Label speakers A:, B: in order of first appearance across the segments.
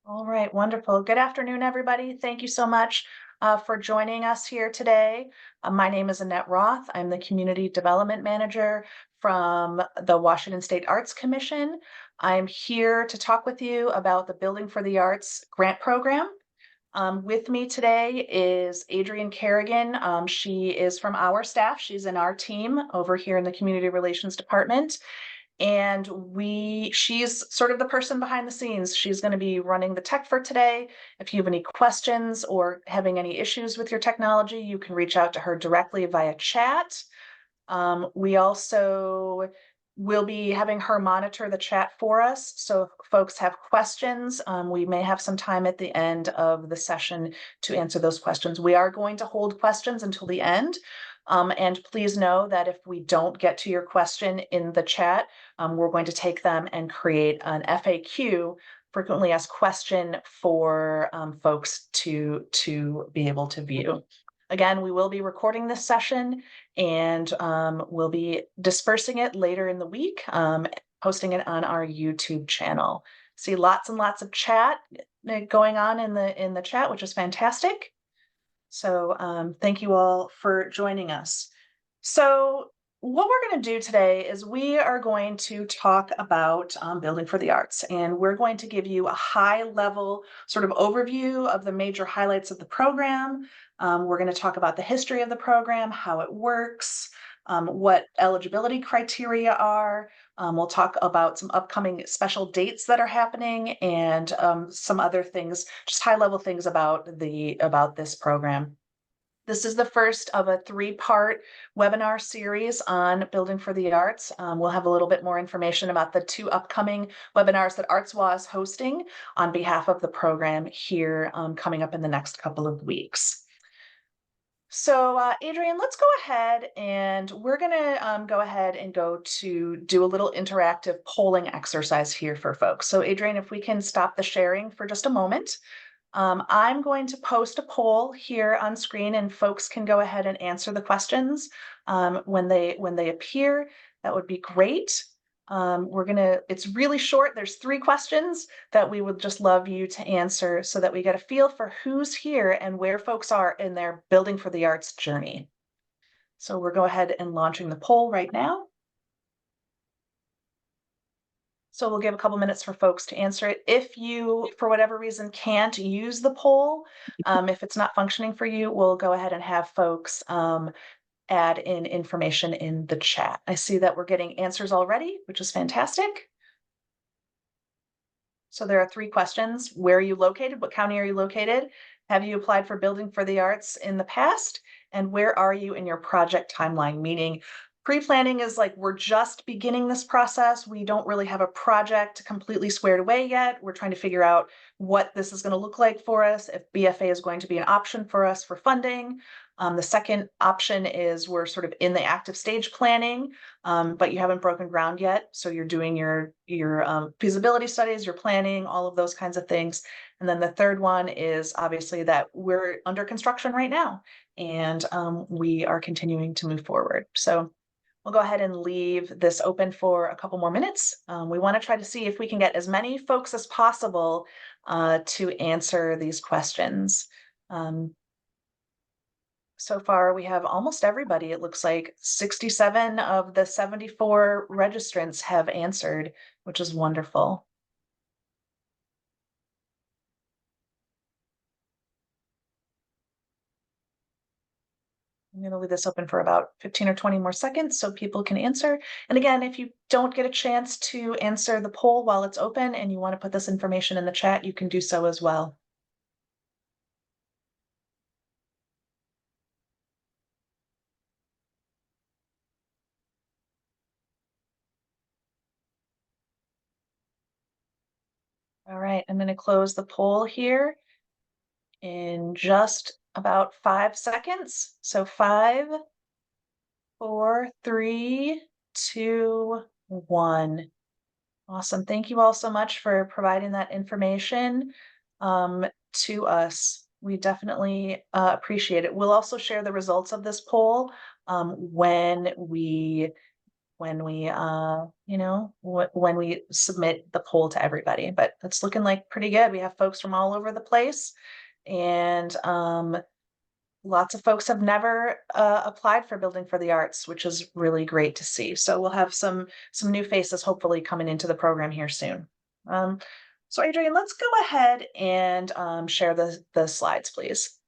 A: All right, wonderful. Good afternoon, everybody. Thank you so much for joining us here today. My name is Annette Roth. I'm the Community Development Manager from the Washington State Arts Commission. I'm here to talk with you about the Building for the Arts grant program. With me today is Adrienne Kerrigan. She is from our staff. She's in our team over here in the Community Relations Department. And she's sort of the person behind the scenes. She's going to be running the tech for today. If you have any questions or having any issues with your technology, you can reach out to her directly via chat. We also will be having her monitor the chat for us. So if folks have questions, we may have some time at the end of the session to answer those questions. We are going to hold questions until the end. And please know that if we don't get to your question in the chat, we're going to take them and create an FAQ, frequently asked question, for folks to be able to view. Again, we will be recording this session and we'll be dispersing it later in the week, posting it on our YouTube channel. See lots and lots of chat going on in the chat, which is fantastic. So thank you all for joining us. So what we're going to do today is we are going to talk about Building for the Arts, and we're going to give you a high-level sort of overview of the major highlights of the program. We're going to talk about the history of the program, how it works, what eligibility criteria are. We'll talk about some upcoming special dates that are happening and some other things, just high-level things about this program. This is the first of a three-part webinar series on Building for the Arts. We'll have a little bit more information about the two upcoming webinars that ArtsWA is hosting on behalf of the program here coming up in the next couple of weeks. So Adrienne, let's go ahead and we're going to go ahead and go to do a little interactive polling exercise here for folks. So Adrienne, if we can stop the sharing for just a moment. I'm going to post a poll here on screen and folks can go ahead and answer the questions when they appear. That would be great. It's really short. There's 3 questions that we would just love you to answer so that we get a feel for who's here and where folks are in their Building for the Arts journey. So we'll go ahead and launching the poll right now. So we'll give a couple minutes for folks to answer it. If you, for whatever reason, can't use the poll, if it's not functioning for you, we'll go ahead and have folks add in information in the chat. I see that we're getting answers already, which is fantastic. So there are 3 questions. Where are you located? What county are you located? Have you applied for Building for the Arts in the past? And where are you in your project timeline? Meaning pre-planning is like, we're just beginning this process. We don't really have a project completely squared away yet. We're trying to figure out what this is going to look like for us, if BFA is going to be an option for us for funding. The second option is we're sort of in the active stage planning, but you haven't broken ground yet. So you're doing your feasibility studies, your planning, all of those kinds of things. And then the third one is obviously that we're under construction right now and we are continuing to move forward. So we'll go ahead and leave this open for a couple more minutes. We want to try to see if we can get as many folks as possible to answer these questions. So far, we have almost everybody. It looks like 67 of the 74 registrants have answered, which is wonderful. I'm going to leave this open for about 15 or 20 more seconds so people can answer. And again, if you don't get a chance to answer the poll while it's open and you want to put this information in the chat, you can do so as well. All right, I'm going to close the poll here in just about 5 seconds. So 5, 4, 3, 2, 1. Awesome. Thank you all so much for providing that information to us. We definitely appreciate it. We'll also share the results of this poll when we when we, when we submit the poll to everybody. But it's looking like pretty good. We have folks from all over the place, and lots of folks have never applied for Building for the Arts, which is really great to see. So we'll have some new faces hopefully coming into the program here soon. So Adrienne, let's go ahead and share the slides, please.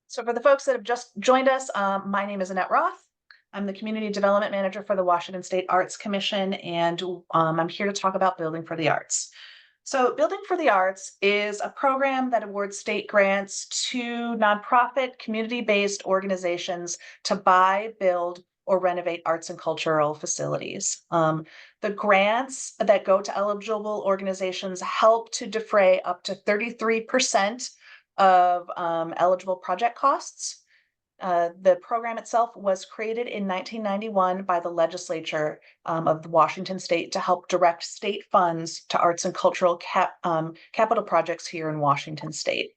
A: So for the folks that have just joined us, my name is Annette Roth. I'm the Community Development Manager for the Washington State Arts Commission, and I'm here to talk about Building for the Arts. So Building for the Arts is a program that awards state grants to nonprofit, community-based organizations to buy, build, or renovate arts and cultural facilities. The grants that go to eligible organizations help to defray up to 33% of eligible project costs. The program itself was created in 1991 by the legislature of Washington State to help direct state funds to arts and cultural capital projects here in Washington State.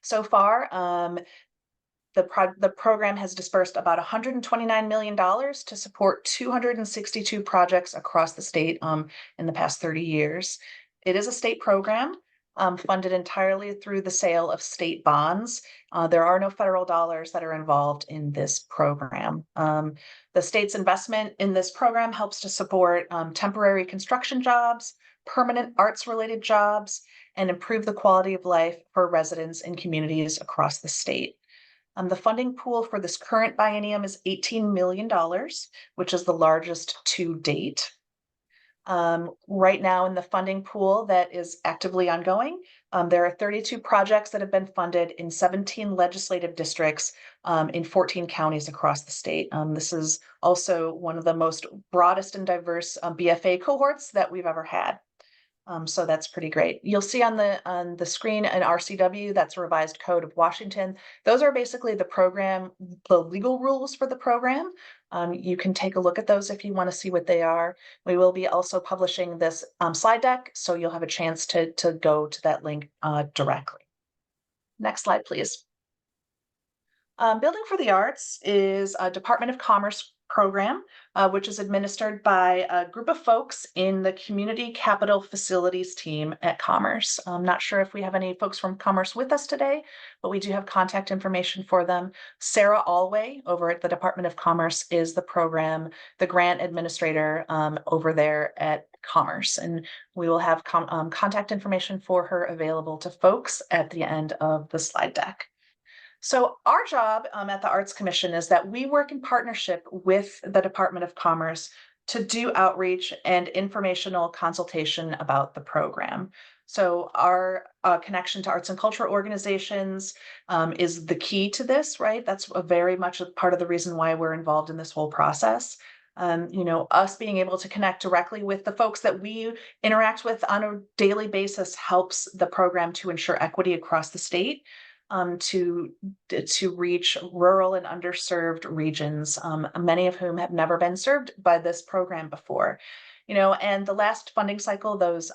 A: So far, the program has dispersed about $129 million to support 262 projects across the state in the past 30 years. It is a state program funded entirely through the sale of state bonds. There are no federal dollars that are involved in this program. The state's investment in this program helps to support temporary construction jobs, permanent arts-related jobs, and improve the quality of life for residents and communities across the state. The funding pool for this current biennium is $18 million, which is the largest to date. Right now in the funding pool that is actively ongoing, there are 32 projects that have been funded in 17 legislative districts in 14 counties across the state. This is also one of the most broadest and diverse BFA cohorts that we've ever had. So that's pretty great. You'll see on the screen an RCW, that's a revised code of Washington. Those are basically the legal rules for the program. You can take a look at those if you want to see what they are. We will be also publishing this slide deck, so you'll have a chance to go to that link directly. Next slide, please. Building for the Arts is a Department of Commerce program, which is administered by a group of folks in the Community Capital Facilities team at Commerce. I'm not sure if we have any folks from Commerce with us today, but we do have contact information for them. Sarah Alway over at the Department of Commerce is the grant administrator over there at Commerce, and we will have contact information for her available to folks at the end of the slide deck. So our job at the Arts Commission is that we work in partnership with the Department of Commerce to do outreach and informational consultation about the program. So our connection to arts and culture organizations is the key to this, right? That's very much a part of the reason why we're involved in this whole process. Us being able to connect directly with the folks that we interact with on a daily basis helps the program to ensure equity across the state. To reach rural and underserved regions, many of whom have never been served by this program before. And the last funding cycle, those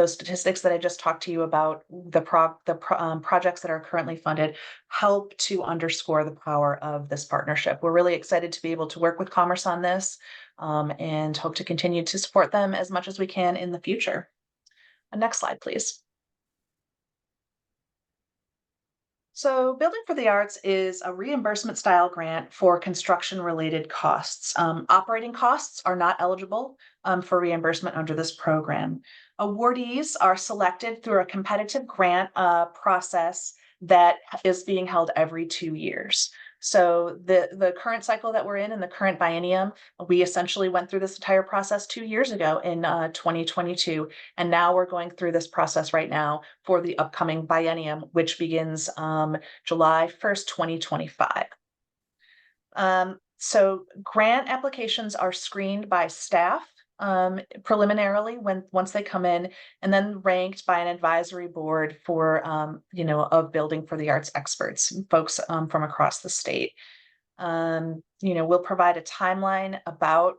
A: statistics that I just talked to you about, the projects that are currently funded, help to underscore the power of this partnership. We're really excited to be able to work with Commerce on this, and hope to continue to support them as much as we can in the future. Next slide, please. So Building for the Arts is a reimbursement style grant for construction related costs. Operating costs are not eligible for reimbursement under this program. Awardees are selected through a competitive grant process that is being held every 2 years. So the current cycle that we're in the current biennium, we essentially went through this entire process 2 years ago in 2022. And now we're going through this process right now for the upcoming biennium, which begins July 1st, 2025. So grant applications are screened by staff preliminarily once they come in, and then ranked by an advisory board for of Building for the Arts experts, folks from across the state. We'll provide a timeline about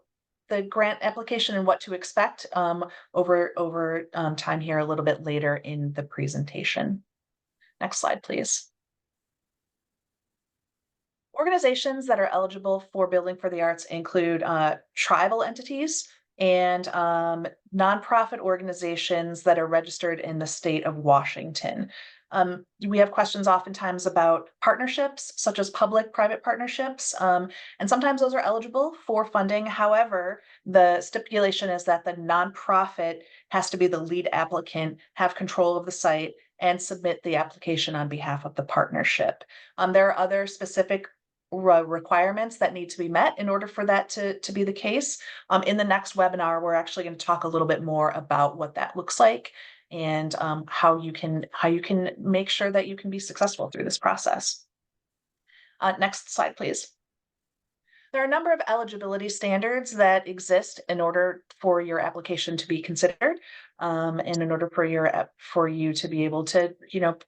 A: the grant application and what to expect over time here a little bit later in the presentation. Next slide, please. Organizations that are eligible for Building for the Arts include tribal entities and nonprofit organizations that are registered in the state of Washington. We have questions oftentimes about partnerships, such as public-private partnerships, and sometimes those are eligible for funding. However, the stipulation is that the nonprofit has to be the lead applicant, have control of the site, and submit the application on behalf of the partnership. There are other specific requirements that need to be met in order for that to be the case. In the next webinar, we're actually going to talk a little bit more about what that looks like and how you can make sure that you can be successful through this process. Next slide, please. There are a number of eligibility standards that exist in order for your application to be considered, and in order for you to be able to,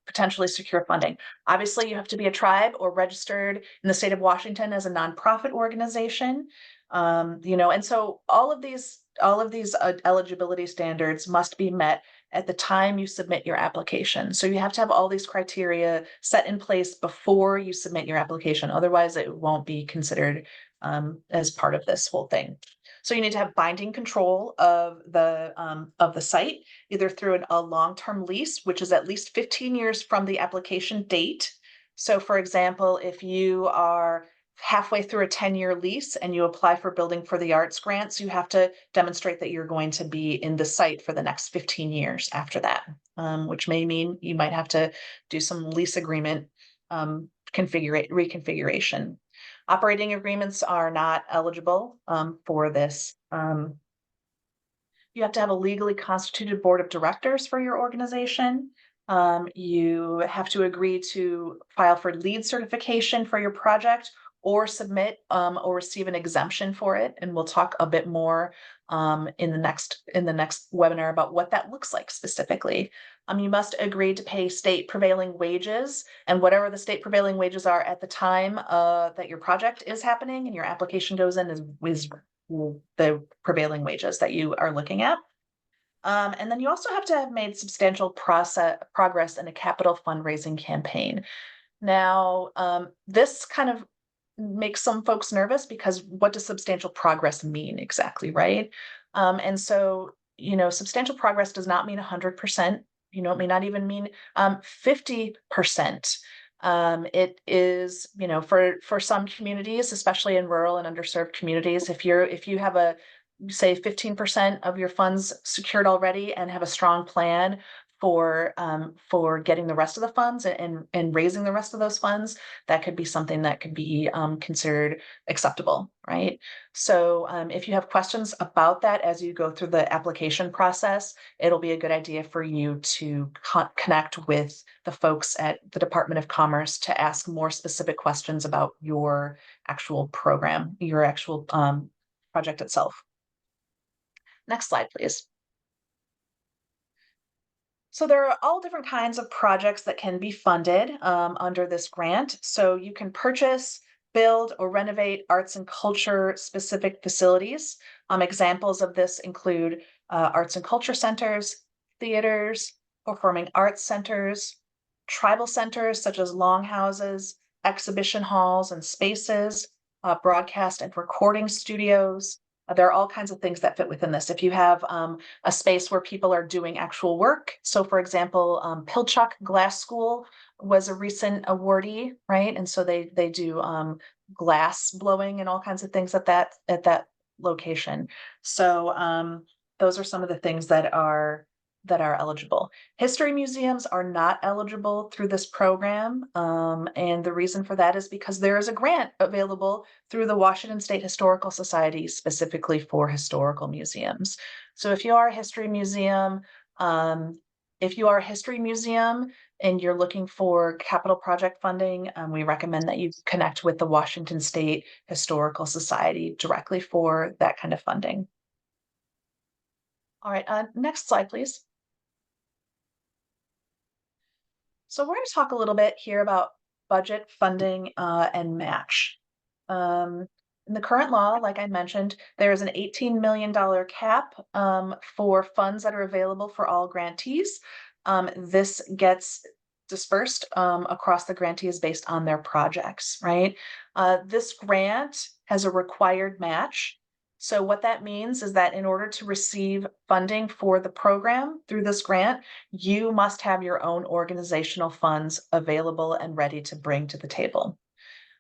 A: potentially secure funding. Obviously, you have to be a tribe or registered in the state of Washington as a nonprofit organization, and so all of these eligibility standards must be met at the time you submit your application. So you have to have all these criteria set in place before you submit your application. Otherwise, it won't be considered as part of this whole thing. So you need to have binding control of the site, either through a long-term lease, which is at least 15 years from the application date. So for example, if you are halfway through a 10-year lease and you apply for Building for the Arts grants, you have to demonstrate that you're going to be in the site for the next 15 years after that, which may mean you might have to do some lease agreement reconfiguration. Operating agreements are not eligible for this. You have to have a legally constituted board of directors for your organization. You have to agree to file for LEED certification for your project or submit or receive an exemption for it. And we'll talk a bit more in the next webinar about what that looks like specifically. You must agree to pay state prevailing wages, and whatever the state prevailing wages are at the time that your project is happening and your application goes in is the prevailing wages that you are looking at. And then you also have to have made substantial progress in a capital fundraising campaign. Now, this kind of makes some folks nervous because what does substantial progress mean exactly, right? And so, substantial progress does not mean 100%. It may not even mean 50%. It is, for some communities, especially in rural and underserved communities, if you have say 15% of your funds secured already and have a strong plan for getting the rest of the funds and raising the rest of those funds, that could be something that could be considered acceptable, right? So if you have questions about that as you go through the application process, it'll be a good idea for you to connect with the folks at the Department of Commerce to ask more specific questions about your actual program, your actual project itself. Next slide, please. So there are all different kinds of projects that can be funded under this grant. So you can purchase, build, or renovate arts and culture specific facilities. Examples of this include arts and culture centers, theaters, performing arts centers, tribal centers such as longhouses, exhibition halls and spaces, broadcast and recording studios. There are all kinds of things that fit within this. If you have a space where people are doing actual work, so for example, Pilchuck Glass School was a recent awardee, right? And so they do glass blowing and all kinds of things at that location. So those are some of the things that are eligible. History museums are not eligible through this program. And the reason for that is because there is a grant available through the Washington State Historical Society specifically for historical museums. So if you are a history museum, and you're looking for capital project funding, we recommend that you connect with the Washington State Historical Society directly for that kind of funding. All right, next slide, please. So we're going to talk a little bit here about budget funding and match. In the current law, like I mentioned, there is an $18 million cap for funds that are available for all grantees. This gets dispersed across the grantees based on their projects, right? This grant has a required match. So what that means is that in order to receive funding for the program through this grant, you must have your own organizational funds available and ready to bring to the table.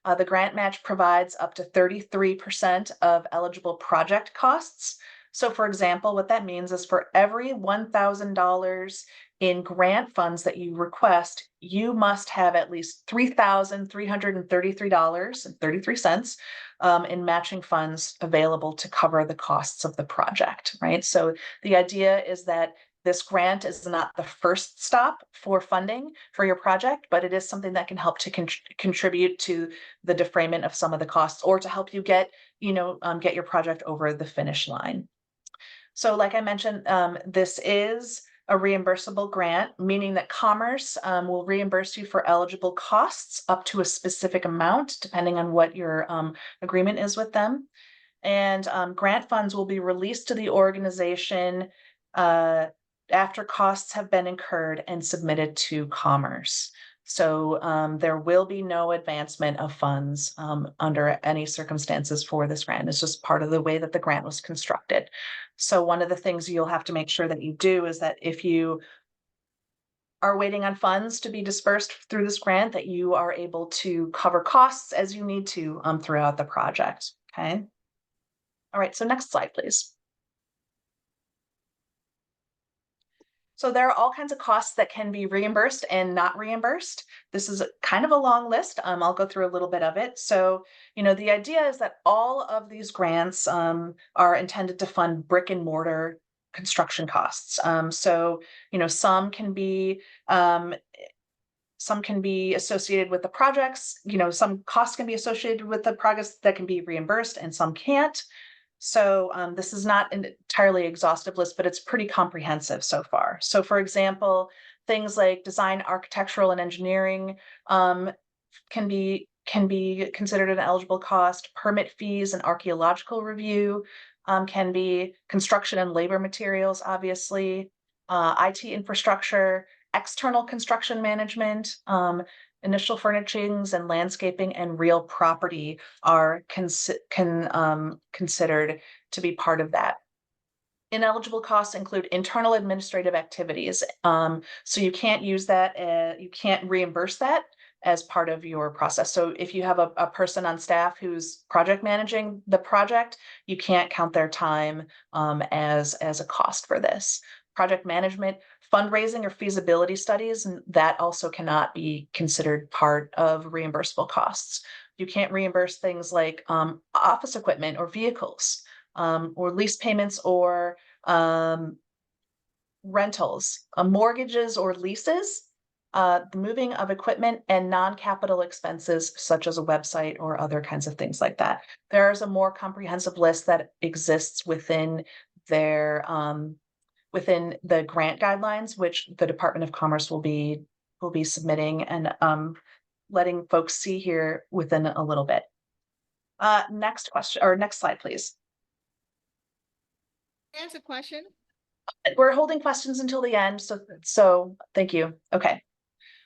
A: The grant match provides up to 33% of eligible project costs. So, for example, what that means is for every $1,000 in grant funds that you request, you must have at least $3,333.33 in matching funds available to cover the costs of the project, right? So the idea is that this grant is not the first stop for funding for your project, but it is something that can help to contribute to the defrayment of some of the costs, or to help you get, get your project over the finish line. So like I mentioned, this is a reimbursable grant, meaning that Commerce will reimburse you for eligible costs up to a specific amount, depending on what your agreement is with them. And grant funds will be released to the organization after costs have been incurred and submitted to Commerce. So there will be no advancement of funds under any circumstances for this grant. It's just part of the way that the grant was constructed. So one of the things you'll have to make sure that you do is that if you are waiting on funds to be dispersed through this grant, that you are able to cover costs as you need to throughout the project, okay? All right, so next slide, please. So there are all kinds of costs that can be reimbursed and not reimbursed. This is kind of a long list. I'll go through a little bit of it. So, the idea is that all of these grants are intended to fund brick and mortar construction costs. So, some can be associated with the projects. Some costs can be associated with the projects that can be reimbursed, and some can't. So this is not an entirely exhaustive list, but it's pretty comprehensive so far. So for example, things like design, architectural, and engineering can be considered an eligible cost. Permit fees and archaeological review can be. Construction and labor materials, obviously. IT infrastructure, external construction management, initial furnishings and landscaping, and real property are considered to be part of that. Ineligible costs include internal administrative activities. So you can't use that, you can't reimburse that as part of your process. So if you have a person on staff who's project managing the project, you can't count their time as a cost for this. Project management, fundraising, or feasibility studies, and that also cannot be considered part of reimbursable costs. You can't reimburse things like office equipment or vehicles, or lease payments, or rentals, mortgages or leases, the moving of equipment, and non-capital expenses such as a website or other kinds of things like that. There is a more comprehensive list that exists within their within the grant guidelines, which the Department of Commerce will be submitting and letting folks see here within a little bit. Next question, or next slide, please.
B: Answer question.
A: We're holding questions until the end, so thank you. Okay.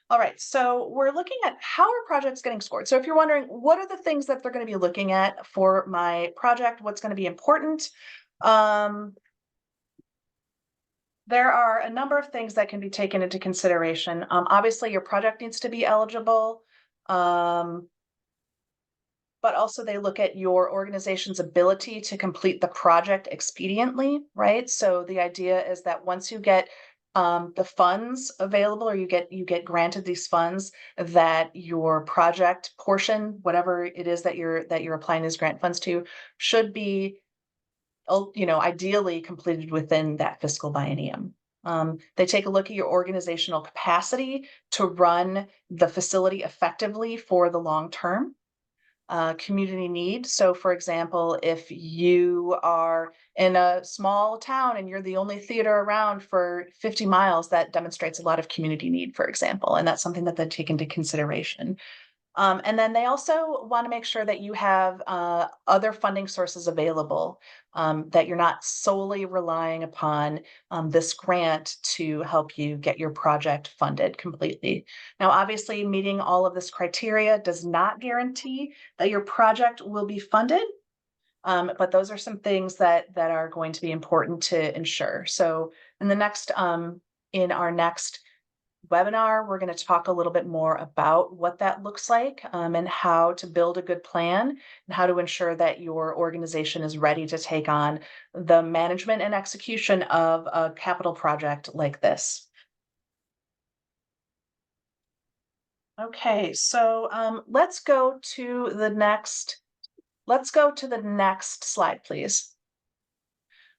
A: All right, so we're looking at how are projects getting scored. So if you're wondering, what are the things that they're going to be looking at for my project? What's going to be important? There are a number of things that can be taken into consideration. Obviously, your project needs to be eligible, but also they look at your organization's ability to complete the project expediently, right? So the idea is that once you get the funds available, or you get granted these funds, that your project portion, whatever it is that you're applying these grant funds to, should be ideally completed within that fiscal biennium. They take a look at your organizational capacity to run the facility effectively for the long term. Community need. So for example, if you are in a small town and you're the only theater around for 50 miles, that demonstrates a lot of community need, for example, and that's something that they take into consideration. And then they also want to make sure that you have other funding sources available, that you're not solely relying upon this grant to help you get your project funded completely. Now, obviously, meeting all of this criteria does not guarantee that your project will be funded, but those are some things that are going to be important to ensure. So, in our next webinar, we're going to talk a little bit more about what that looks like, and how to build a good plan and how to ensure that your organization is ready to take on the management and execution of a capital project like this. Okay, so let's go to the next slide, please.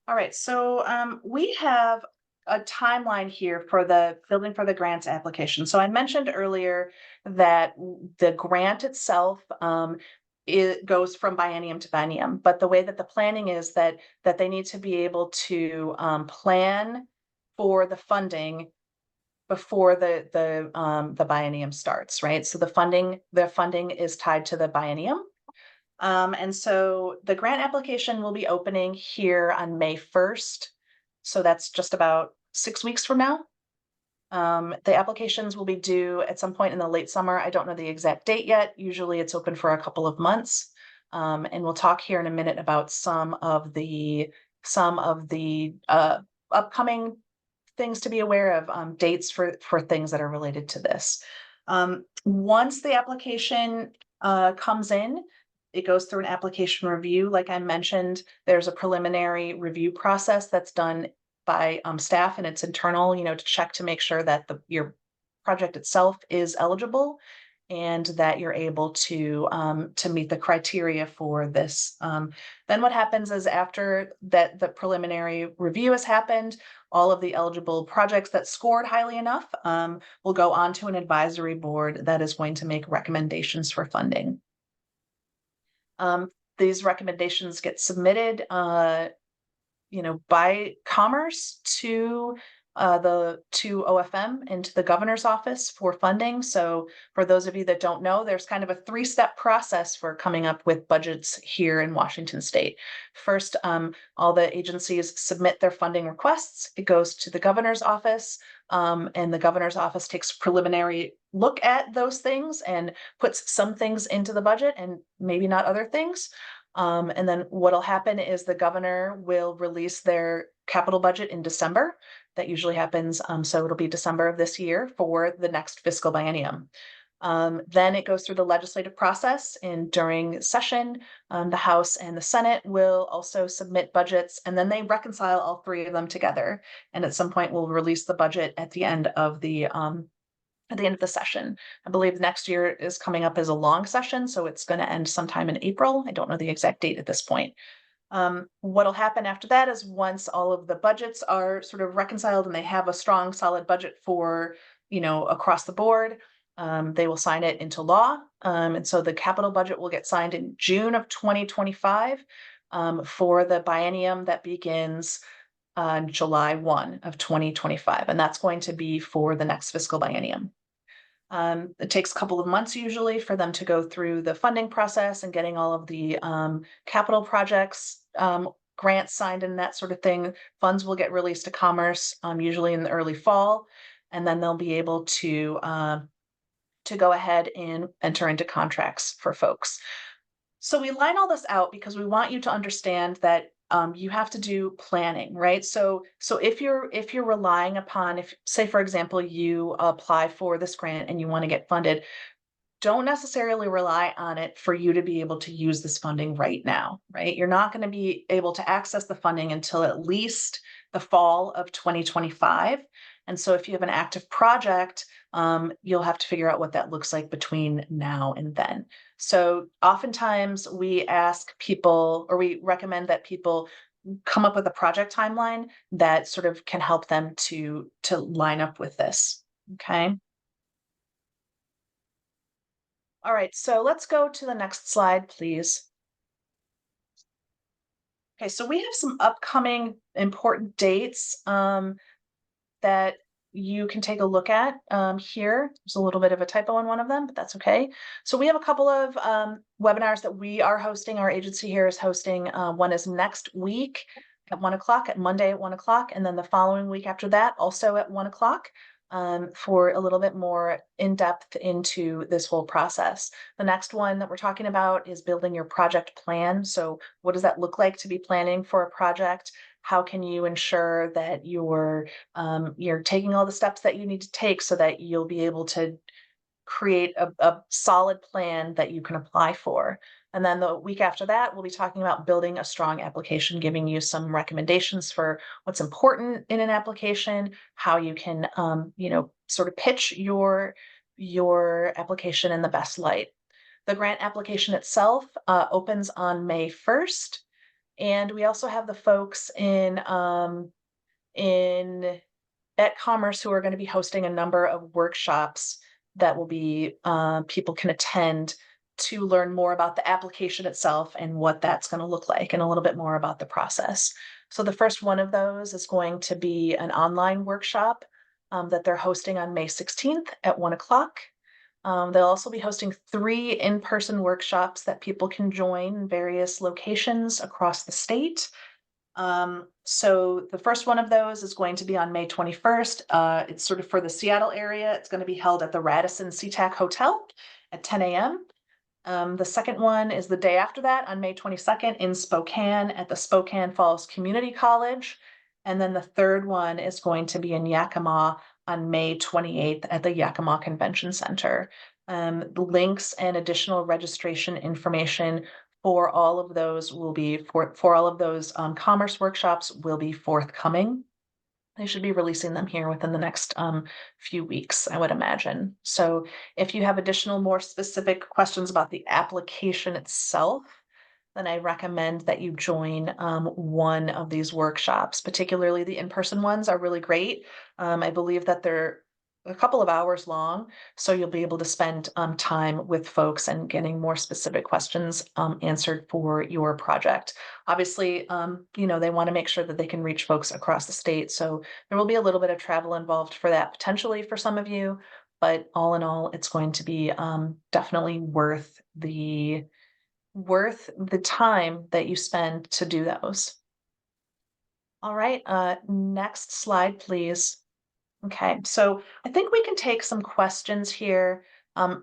A: All right, so we have a timeline here for the building for the grants application. So I mentioned earlier that the grant itself, it goes from biennium to biennium, but the way that the planning is that they need to be able to plan for the funding before the biennium starts, right? So the funding is tied to the biennium. And so the grant application will be opening here on May 1st. So that's just about 6 weeks from now. The applications will be due at some point in the late summer. I don't know the exact date yet. Usually it's open for a couple of months. And we'll talk here in a minute about some of the upcoming things to be aware of, dates for things that are related to this. Once the application comes in, it goes through an application review. Like I mentioned, there's a preliminary review process that's done by staff, and it's internal, to check to make sure that your project itself is eligible and that you're able to meet the criteria for this. Then what happens is after that the preliminary review has happened, all of the eligible projects that scored highly enough will go on to an advisory board that is going to make recommendations for funding. These recommendations get submitted, by Commerce to OFM and to the governor's office for funding. So for those of you that don't know, there's kind of a 3-step process for coming up with budgets here in Washington State. First, all the agencies submit their funding requests. It goes to the governor's office, and the governor's office takes a preliminary look at those things and puts some things into the budget and maybe not other things. And then what'll happen is the governor will release their capital budget in December. That usually happens, so it'll be December of this year for the next fiscal biennium. Then it goes through the legislative process, and during session, the House and the Senate will also submit budgets, and then they reconcile all 3 of them together. And at some point, we'll release the budget at the end of the session. I believe next year is coming up as a long session, so it's going to end sometime in April. I don't know the exact date at this point. What'll happen after that is once all of the budgets are sort of reconciled and they have a strong, solid budget for, across the board, they will sign it into law. And so the capital budget will get signed in June of 2025 for the biennium that begins on July 1 of 2025. And that's going to be for the next fiscal biennium. It takes a couple of months usually for them to go through the funding process and getting all of the capital projects, grants signed and that sort of thing. Funds will get released to Commerce usually in the early fall, and then they'll be able to go ahead and enter into contracts for folks. So we line all this out because we want you to understand that you have to do planning, right? So if you're relying upon, if say for example you apply for this grant and you want to get funded, don't necessarily rely on it for you to be able to use this funding right now, right? You're not going to be able to access the funding until at least the fall of 2025. And so if you have an active project, you'll have to figure out what that looks like between now and then. So oftentimes we ask people, or we recommend that people come up with a project timeline that sort of can help them to line up with this. Okay. All right, so let's go to the next slide, please. Okay, so we have some upcoming important dates that you can take a look at here. There's a little bit of a typo on one of them, but that's okay. So we have a couple of webinars that we are hosting. Our agency here is hosting. One is next week at 1 o'clock, at Monday at 1 o'clock, and then the following week after that, also at 1 o'clock, for a little bit more in depth into this whole process. The next one that we're talking about is building your project plan. So what does that look like to be planning for a project? How can you ensure that you're taking all the steps that you need to take so that you'll be able to create a solid plan that you can apply for. And then the week after that, we'll be talking about building a strong application, giving you some recommendations for what's important in an application, how you can, sort of pitch your application in the best light. The grant application itself opens on May 1st. And we also have the folks in at Commerce who are going to be hosting a number of workshops that will be people can attend to learn more about the application itself and what that's going to look like, and a little bit more about the process. So the first one of those is going to be an online workshop that they're hosting on May 16th at 1 o'clock. They'll also be hosting 3 in-person workshops that people can join in various locations across the state. So the first one of those is going to be on May 21st. It's sort of for the Seattle area. It's going to be held at the Radisson SeaTac Hotel at 10 a.m. The second one is the day after that on May 22nd in Spokane at the Spokane Falls Community College. And then the third one is going to be in Yakima on May 28th at the Yakima Convention Center. The links and additional registration information for all of those will be for all of those commerce workshops will be forthcoming. They should be releasing them here within the next few weeks, I would imagine. So if you have additional, more specific questions about the application itself, then I recommend that you join one of these workshops. Particularly the in-person ones are really great. I believe that they're a couple of hours long, so you'll be able to spend time with folks and getting more specific questions answered for your project. Obviously, they want to make sure that they can reach folks across the state, so there will be a little bit of travel involved for that potentially for some of you, but all in all, it's going to be definitely worth the time that you spend to do those. All right, next slide, please. Okay, so I think we can take some questions here.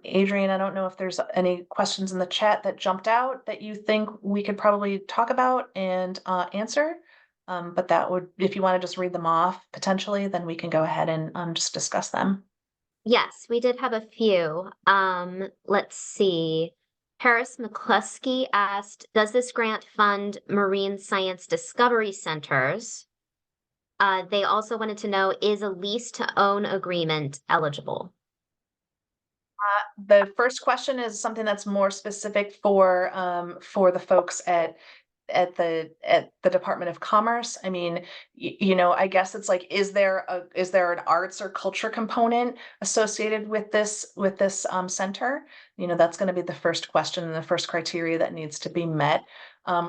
A: Adrian, I don't know if there's any questions in the chat that jumped out that you think we could probably talk about and answer. But that would, if you want to just read them off potentially, then we can go ahead and just discuss them.
B: Yes, we did have a few. Let's see. Paris McCluskey asked, does this grant fund marine science discovery centers? They also wanted to know, is a lease to own agreement eligible?
A: The first question is something that's more specific for the folks at the Department of Commerce. I mean, I guess it's like, is there an arts or culture component associated with this center? That's going to be the first question and the first criteria that needs to be met.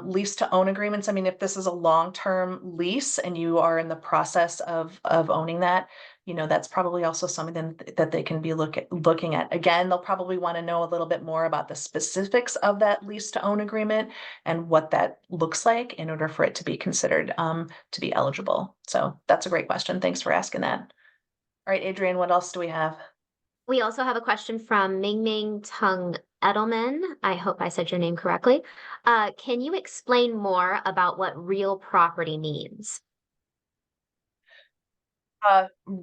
A: Lease to own agreements. I mean, if this is a long-term lease and you are in the process of owning that, that's probably also something that they can be looking at. Again, they'll probably want to know a little bit more about the specifics of that lease to own agreement and what that looks like in order for it to be considered to be eligible. So that's a great question. Thanks for asking that. All right, Adrian, what else do we have?
B: We also have a question from Ming Ming Tung Edelman. I hope I said your name correctly. Can you explain more about what real property means?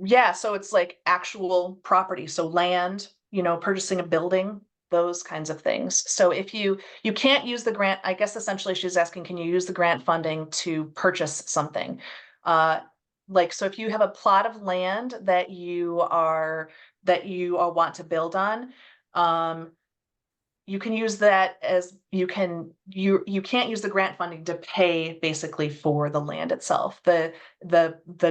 A: Yeah, so it's like actual property, so land, purchasing a building, those kinds of things. So if you can't use the grant, I guess essentially she's asking, can you use the grant funding to purchase something? So if you have a plot of land that you want to build on, you can use that as you can't use the grant funding to pay basically for the land itself. The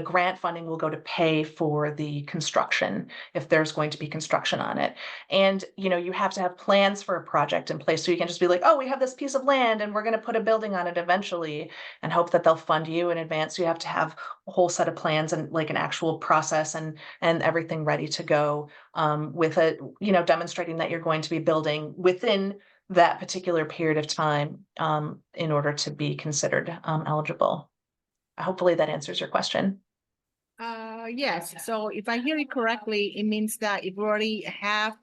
A: grant funding will go to pay for the construction if there's going to be construction on it. And you have to have plans for a project in place. So you can just be like, oh, we have this piece of land and we're going to put a building on it eventually and hope that they'll fund you in advance. So you have to have a whole set of plans and like an actual process and everything ready to go, with a demonstrating that you're going to be building within that particular period of time, in order to be considered eligible. Hopefully that answers your question.
C: Yes. So if I hear it correctly, it means that if we already have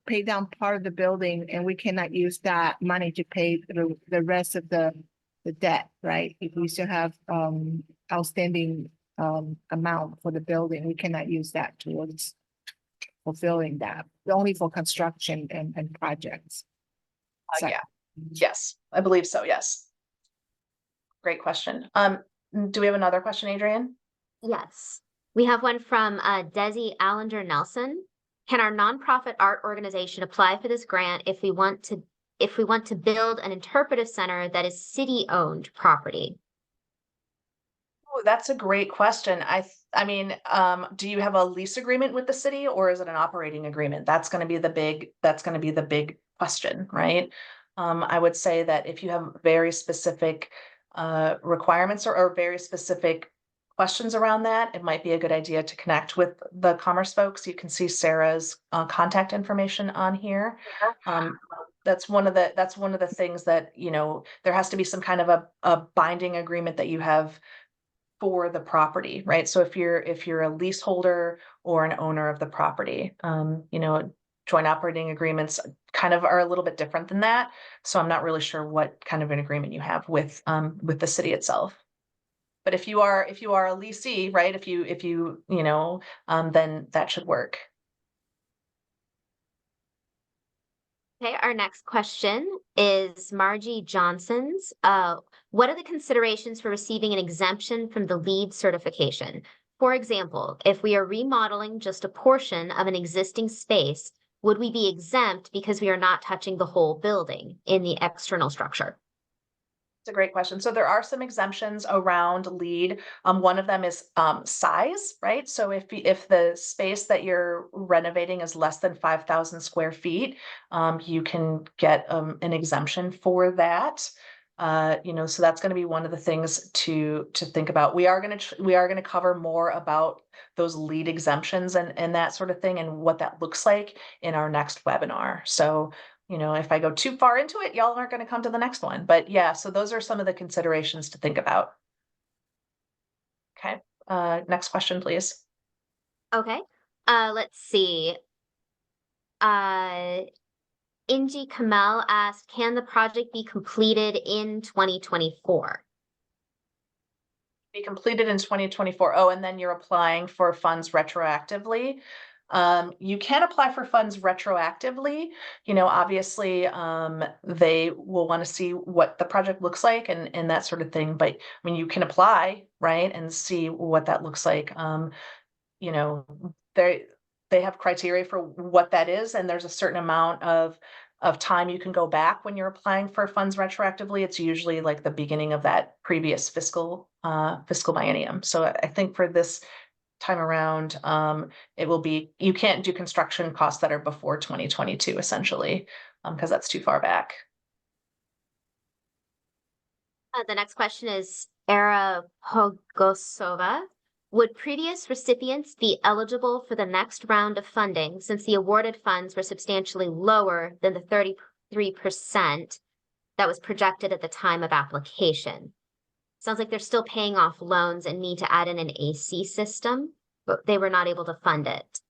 C: paid down part of the building and we cannot use that money to pay the rest of the debt, right? If we still have outstanding amount for the building, we cannot use that towards fulfilling that, only for construction and projects. So-
A: Yeah. Yes, I believe so. Yes. Great question. Do we have another question, Adrian?
B: Yes. We have one from Desi Allender Nelson. Can our nonprofit art organization apply for this grant if we want to build an interpretive center that is city-owned property?
A: Oh, that's a great question. I mean, do you have a lease agreement with the city or is it an operating agreement? That's going to be the big question, right? I would say that if you have very specific requirements or very specific questions around that, it might be a good idea to connect with the commerce folks. You can see Sarah's contact information on here. That's one of the things that, there has to be some kind of a binding agreement that you have for the property, right? So if you're a leaseholder or an owner of the property, joint operating agreements kind of are a little bit different than that. So I'm not really sure what kind of an agreement you have with the city itself. But if you are a leasee, right? Then that should work.
B: Okay, our next question is Margie Johnson's. What are the considerations for receiving an exemption from the LEED certification? For example, if we are remodeling just a portion of an existing space, would we be exempt because we are not touching the whole building in the external structure?
A: It's a great question. So there are some exemptions around LEED. One of them is size, right? So if the space that you're renovating is less than 5,000 square feet, you can get an exemption for that. So that's going to be one of the things to think about. We are going to cover more about those LEED exemptions and that sort of thing and what that looks like in our next webinar. So if I go too far into it, y'all aren't going to come to the next one. But yeah, so those are some of the considerations to think about. Okay, next question, please.
B: Okay, let's see. Inji Kamel asked, can the project be completed in 2024?
A: Be completed in 2024. Oh, and then you're applying for funds retroactively. You can apply for funds retroactively. Obviously, they will want to see what the project looks like and that sort of thing. But I mean, you can apply, right, and see what that looks like. They have criteria for what that is, and there's a certain amount of time you can go back when you're applying for funds retroactively. It's usually like the beginning of that previous fiscal biennium. So I think for this time around, it will be, you can't do construction costs that are before 2022 essentially, because that's too far back.
B: The next question is Era Pogosova. Would previous recipients be eligible for the next round of funding since the awarded funds were substantially lower than the 33% that was projected at the time of application? Sounds like they're still paying off loans and need to add in an AC system, but they were not able to fund it.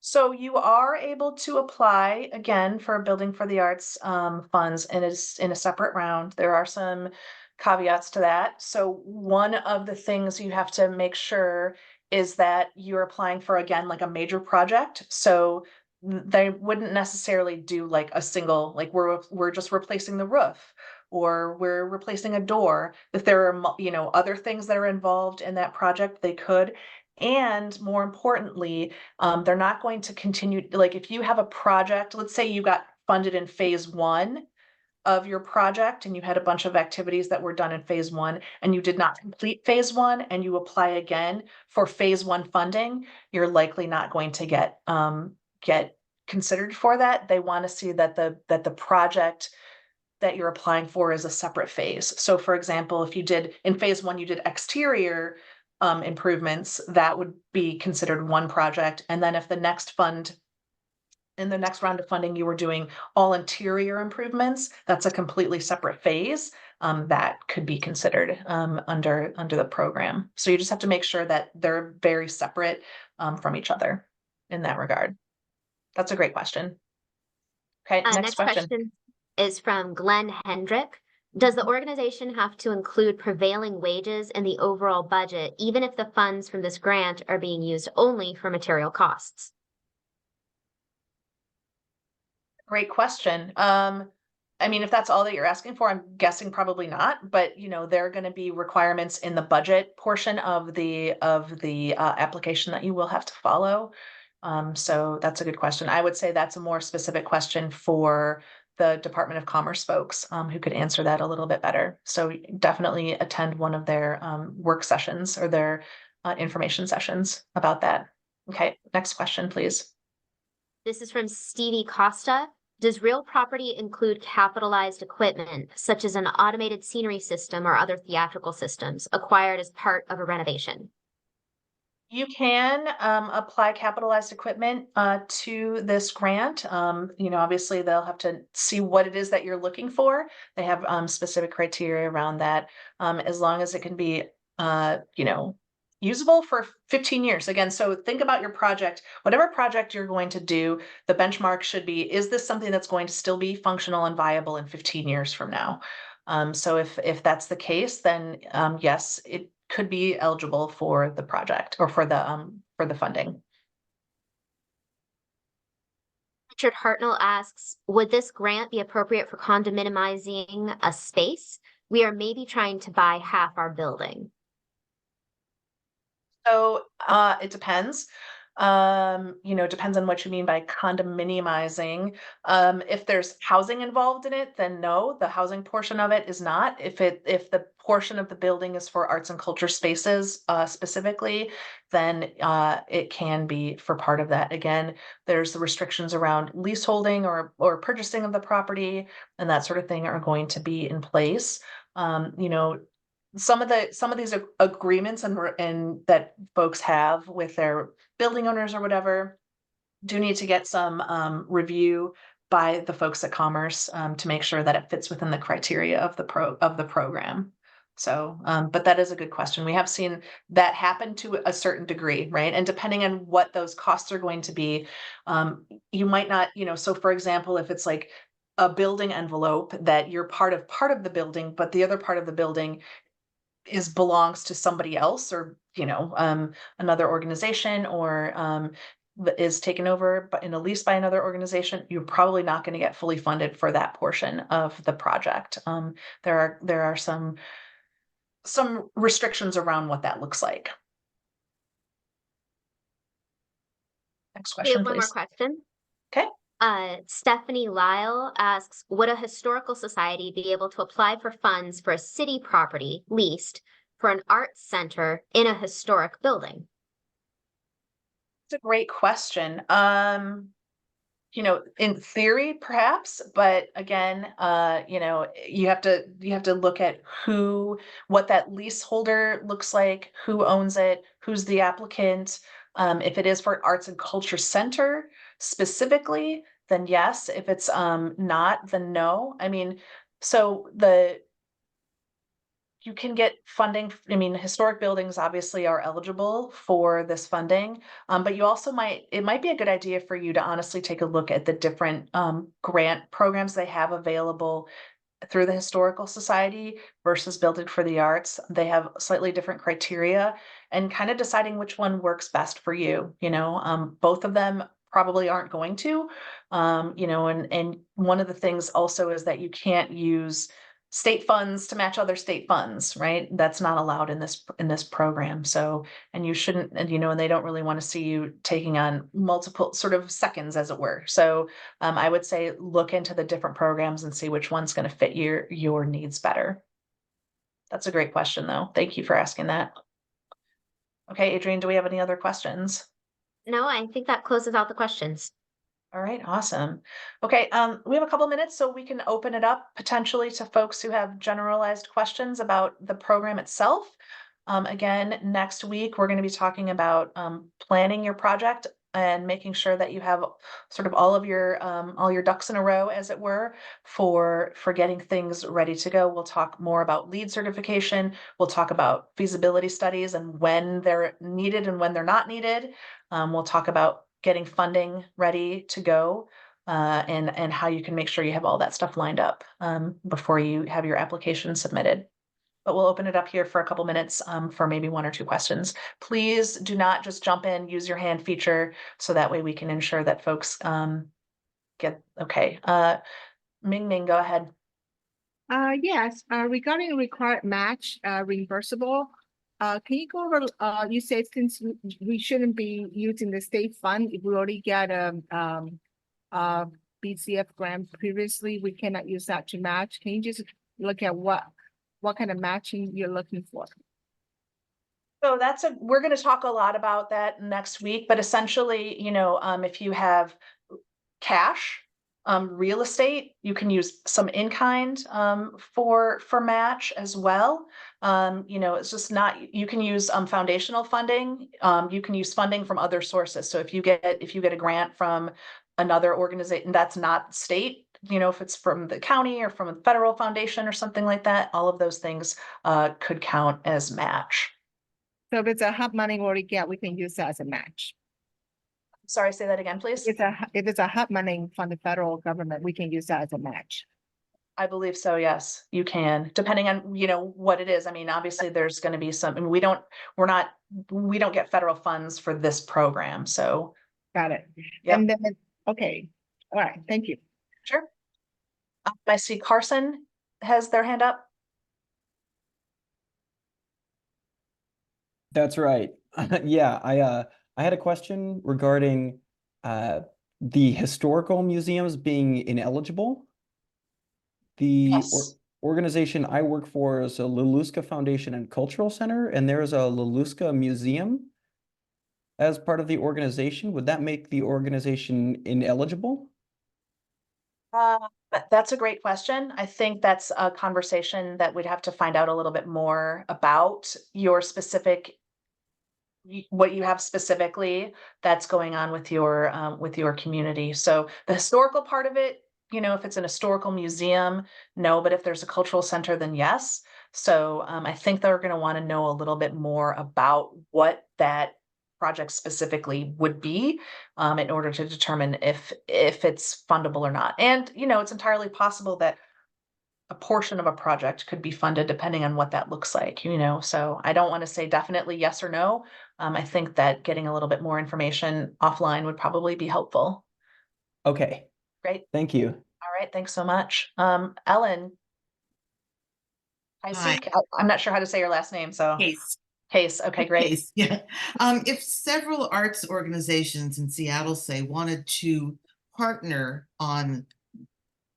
A: So you are able to apply again for Building for the Arts funds, and it's in a separate round. There are some caveats to that. So one of the things you have to make sure is that you're applying for, again, like a major project. So they wouldn't necessarily do like a single, like we're just replacing the roof or we're replacing a door. If there are, other things that are involved in that project, they could. And more importantly, they're not going to continue, like if you have a project, let's say you got funded in phase one of your project and you had a bunch of activities that were done in phase one and you did not complete phase one and you apply again for phase one funding, you're likely not going to get considered for that. They want to see that the project that you're applying for is a separate phase. So for example, if you did in phase one, you did exterior improvements, that would be considered one project. And then if the next fund in the next round of funding, you were doing all interior improvements, that's a completely separate phase that could be considered under the program. So you just have to make sure that they're very separate from each other in that regard. That's a great question. Okay, next question.
B: Is from Glenn Hendrick. Does the organization have to include prevailing wages in the overall budget, even if the funds from this grant are being used only for material costs?
A: Great question. I mean, if that's all that you're asking for, I'm guessing probably not, but you know, there are going to be requirements in the budget portion of the application that you will have to follow. So that's a good question. I would say that's a more specific question for the Department of Commerce folks who could answer that a little bit better. So definitely attend one of their work sessions or their information sessions about that. Okay, next question, please.
B: This is from Stevie Costa. Does real property include capitalized equipment, such as an automated scenery system or other theatrical systems acquired as part of a renovation?
A: You can apply capitalized equipment to this grant. You know, obviously they'll have to see what it is that you're looking for. They have specific criteria around that. As long as it can be, you know, usable for 15 years. Again, so think about your project, whatever project you're going to do, the benchmark should be, is this something that's going to still be functional and viable in 15 years from now? So if that's the case, then yes, it could be eligible for the project or for the funding.
B: Richard Hartnell asks, would this grant be appropriate for condominiumizing a space? We are maybe trying to buy half our building.
A: So it depends. You know, depends on what you mean by condominiumizing. If there's housing involved in it, then no, the housing portion of it is not. If the portion of the building is for arts and culture spaces specifically, then it can be for part of that. Again, there's the restrictions around leaseholding or purchasing of the property and that sort of thing are going to be in place. You know, some of these agreements and that folks have with their building owners or whatever do need to get some review by the folks at Commerce to make sure that it fits within the criteria of the program. So, but that is a good question. We have seen that happen to a certain degree, right? And depending on what those costs are going to be, you might not, you know, so for example, if it's like a building envelope that you're part of the building, but the other part of the building belongs to somebody else or, you know, another organization or is taken over in a lease by another organization, you're probably not going to get fully funded for that portion of the project. There are some restrictions around what that looks like. Next question,
B: We have one
A: please.
B: more question.
A: Okay.
B: Stephanie Lyle asks, would a historical society be able to apply for funds for a city property leased for an arts center in a historic building?
A: It's a great question. You know, in theory, perhaps, but again, you know, you have to look at what that leaseholder looks like, who owns it, who's the applicant. If it is for arts and culture center specifically, then yes. If it's not, then no. I mean, so you can get funding. I mean, historic buildings obviously are eligible for this funding, but it might be a good idea for you to honestly take a look at the different grant programs they have available through the Historical Society versus Build It for the Arts. They have slightly different criteria and kind of deciding which one works best for you. You know, both of them probably aren't going to, you know, and one of the things also is that you can't use state funds to match other state funds, right? That's not allowed in this program. So, and you shouldn't, and and they don't really want to see you taking on multiple sort of seconds, as it were. So, I would say look into the different programs and see which one's going to fit your needs better. That's a great question, though. Thank you for asking that. Okay, Adrienne, do we have any other questions?
B: No, I think that closes out the questions.
A: All right, awesome. Okay, we have a couple minutes, so we can open it up potentially to folks who have generalized questions about the program itself. Again, next week, we're going to be talking about planning your project and making sure that you have sort of all your ducks in a row, as it were, for getting things ready to go. We'll talk more about LEED certification. We'll talk about feasibility studies and when they're needed and when they're not needed. We'll talk about getting funding ready to go, and how you can make sure you have all that stuff lined up before you have your application submitted. But we'll open it up here for a couple minutes for maybe 1 or 2 questions. Please do not just jump in, use your hand feature, so that way we can ensure that folks get, okay. Ming Ming, go ahead.
C: Yes, regarding required match, reimbursable, can you go over, you said since we shouldn't be using the state fund, if we already got a BCF grant previously, we cannot use that to match. Can you just look at what kind of matching you're looking for?
A: So we're going to talk a lot about that next week, but essentially, if you have cash, real estate, you can use some in-kind for match as well. It's just not, you can use foundational funding. You can use funding from other sources. So if you get a grant from another organization that's not state, if it's from the county or from a federal foundation or something like that, all of those things could count as match.
C: So if it's a HUD money we already get, we can use that as a match.
A: Sorry, say that again, please.
C: If it's a HUD money from the federal government, we can use that as a match.
A: I believe so, yes, you can, depending on, what it is. I mean, obviously, there's going to be some, and we don't get federal funds for this program, so.
C: Got it.
A: Yep.
C: And then, okay, all right, thank you.
A: Sure. I see Carson has their hand up.
D: That's right. Yeah, I had a question regarding the historical museums being ineligible. The
A: Yes.
D: organization I work for is a Laluska Foundation and Cultural Center, and there is a Laluska Museum as part of the organization. Would that make the organization ineligible?
A: But that's a great question. I think that's a conversation that we'd have to find out a little bit more about your specific, what you have specifically that's going on with your community. So the historical part of it, if it's an historical museum, no, but if there's a cultural center, then yes. So I think they're going to want to know a little bit more about what that project specifically would be in order to determine if it's fundable or not. And it's entirely possible that a portion of a project could be funded depending on what that looks like, so I don't want to say definitely yes or no. I think that getting a little bit more information offline would probably be helpful.
D: Okay.
A: Great.
D: Thank you.
A: All right, thanks so much. Ellen.
E: Hi.
A: I'm not sure how to say your last name, so. Case. Okay, great.
E: Case, yeah. If several arts organizations in Seattle, say, wanted to partner on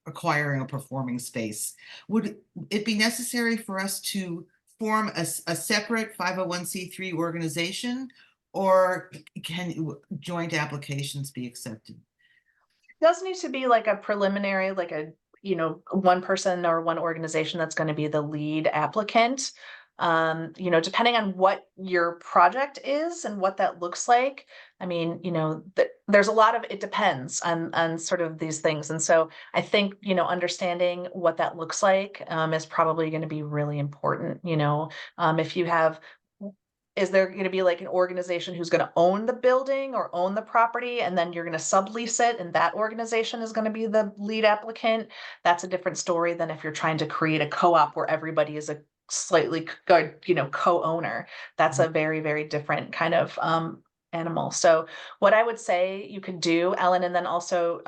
E: acquiring a performing space, would it be necessary for us to form a separate 501c3 organization, or can joint applications be accepted?
A: It does need to be like a preliminary, like a, one person or one organization that's going to be the lead applicant. Depending on what your project is and what that looks like. I mean, there's a lot of, it depends on sort of these things. And so I think, understanding what that looks like is probably going to be really important. If you have, is there going to be like an organization who's going to own the building or own the property, and then you're going to sublease it, and that organization is going to be the lead applicant? That's a different story than if you're trying to create a co-op where everybody is a slightly co-owner. That's a very, very different kind of animal. So what I would say you could do, Ellen, and then also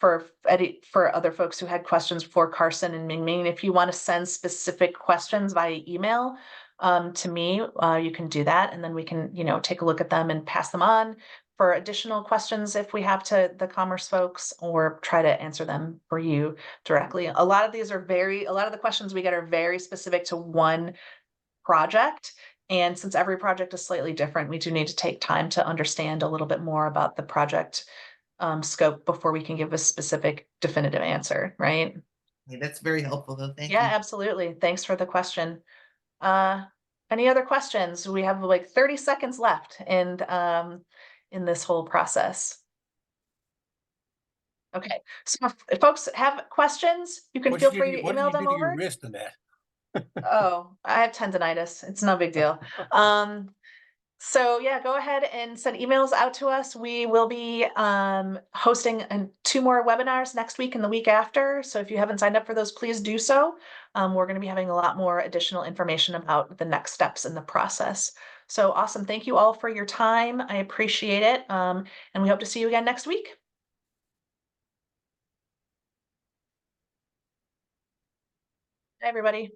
A: for Eddie, for other folks who had questions for Carson and Ming, if you want to send specific questions via email to me, you can do that, and then we can, take a look at them and pass them on for additional questions if we have to the commerce folks, or try to answer them for you directly. A lot of the questions we get are very specific to one project. And since every project is slightly different, we do need to take time to understand a little bit more about the project scope before we can give a specific definitive answer, right?
E: Okay, that's very helpful though. Thank
A: Yeah,
E: you.
A: absolutely. Thanks for the question. Any other questions? We have like 30 seconds left in this whole process. Okay, so if folks have questions, you can feel free to email them over.
F: Wrist in that?
A: Oh, I have tendonitis. It's no big deal. So yeah, go ahead and send emails out to us. We will be hosting 2 more webinars next week and the week after. So if you haven't signed up for those, please do so. We're going to be having a lot more additional information about the next steps in the process. So awesome. Thank you all for your time. I appreciate it. And we hope to see you again next week. Bye, everybody.